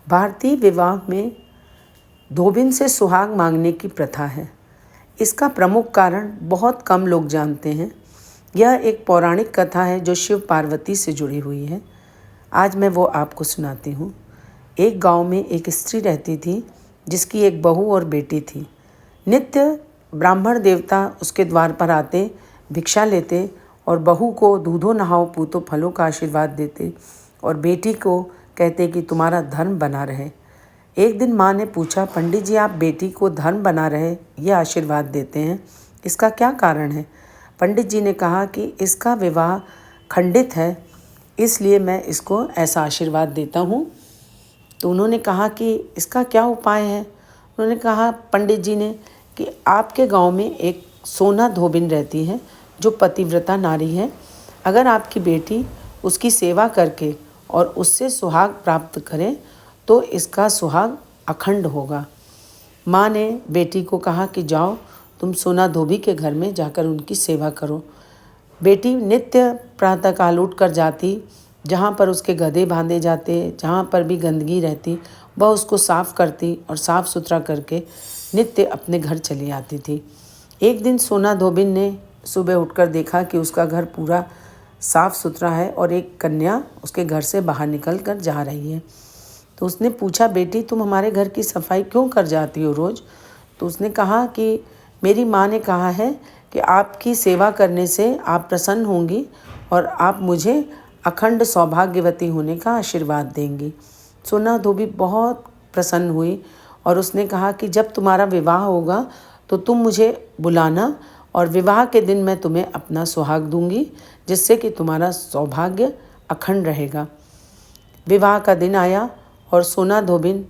भारतीय विवाह में धोबिन से सुहाग मांगने की प्रथा है। इसका प्रमुख कारण बहुत कम लोग जानते हैं। यह एक पौराणिक कथा है जो शिव पार्वती से जुड़ी हुई है। आज मैं वो आपको सुनाती हूँ। एक गांव में एक स्त्री रहती थी जिसकी एक बहू और बेटी थी। नित्य ब्राह्मण देवता उसके द्वार पर आते, भिक्षा लेते और बहू को दूधो नहाओ पूतो फलों का आशीर्वाद देते और बेटी को कहते कि तुम्हारा धर्म बना रहे। एक दिन माँ ने पूछा, पंडित जी आप बेटी को धर्म बना रहे ये आशीर्वाद देते हैं, इसका क्या कारण है? पंडित जी ने कहा कि इसका विवाह खंडित है, इसलिए मैं इसको ऐसा आशीर्वाद देता हूँ। तो उन्होंने कहा कि इसका क्या उपाय है? उन्होंने कहा पंडित जी ने कि आपके गांव में एक सोना धोबिन रहती है जो पतिव्रता नारी है। अगर आपकी बेटी उसकी सेवा करके और उससे सुहाग प्राप्त करे तो इसका सुहाग अखंड होगा। माँ ने बेटी को कहा कि जाओ तुम सोना धोबी के घर में जाकर उनकी सेवा करो। बेटी नित्य प्रातःकाल उठ कर जाती, जहाँ पर उसके गधे बांधे जाते, जहाँ पर भी गंदगी रहती वह उसको साफ़ करती और साफ़ सुथरा करके नित्य अपने घर चली आती थी। एक दिन सोना धोबिन ने सुबह उठकर देखा कि उसका घर पूरा साफ़ सुथरा है और एक कन्या उसके घर से बाहर निकल कर जा रही है। तो उसने पूछा, बेटी तुम हमारे घर की सफाई क्यों कर जाती हो रोज़? तो उसने कहा कि मेरी माँ ने कहा है कि आपकी सेवा करने से आप प्रसन्न होंगी और आप मुझे अखंड सौभाग्यवती होने का आशीर्वाद देंगी। सोना धोबी बहुत प्रसन्न हुई और उसने कहा कि जब तुम्हारा विवाह होगा तो तुम मुझे बुलाना और विवाह के दिन मैं तुम्हें अपना सुहाग दूंगी, जिससे कि तुम्हारा सौभाग्य अखंड रहेगा। विवाह का दिन आया और सोना धोबिन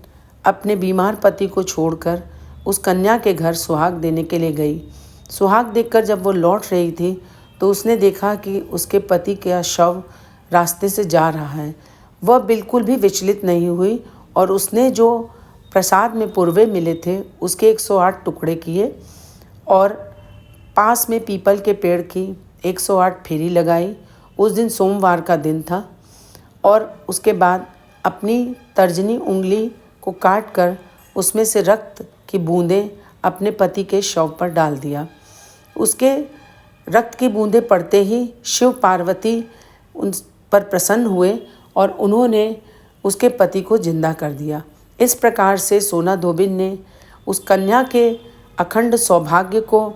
अपने बीमार पति को छोड़कर उस कन्या के घर सुहाग देने के लिए गई। सुहाग देखकर जब वो लौट रही थी तो उसने देखा कि उसके पति का शव रास्ते से जा रहा है। वह बिल्कुल भी विचलित नहीं हुई और उसने जो प्रसाद में पूर्वे मिले थे उसके 108 टुकड़े किए और पास में पीपल के पेड़ की 108 फेरी लगाई। उस दिन सोमवार का दिन था और उसके बाद अपनी तर्जनी उंगली को काटकर उसमें से रक्त की बूंदें अपने पति के शव पर डाल दिया। उसके रक्त की बूंदें पड़ते ही शिव पार्वती उन पर प्रसन्न हुए और उन्होंने उसके पति को जिंदा कर दिया। इस प्रकार से सोना धोबिन ने उस कन्या के अखंड सौभाग्य को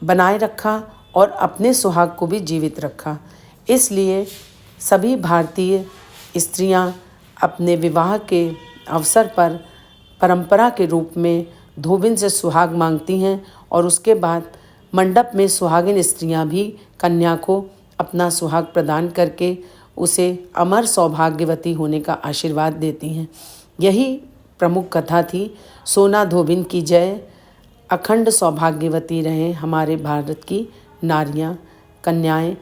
बनाए रखा और अपने सुहाग को भी जीवित रखा। इसलिए सभी भारतीय स्त्रियां अपने विवाह के अवसर पर परंपरा के रूप में धोबिन से सुहाग मांगती हैं और उसके बाद मंडप में सुहागिन स्त्रियां भी कन्या को अपना सुहाग प्रदान करके उसे अमर सौभाग्यवती होने का आशीर्वाद देती हैं। यही प्रमुख कथा थी। सोना धोबिन की जय। अखंड सौभाग्यवती रहें हमारे भारत की नारियां, कन्याएं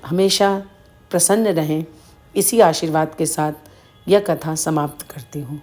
हमेशा प्रसन्न रहें। इसी आशीर्वाद के साथ यह कथा समाप्त करती हूँ।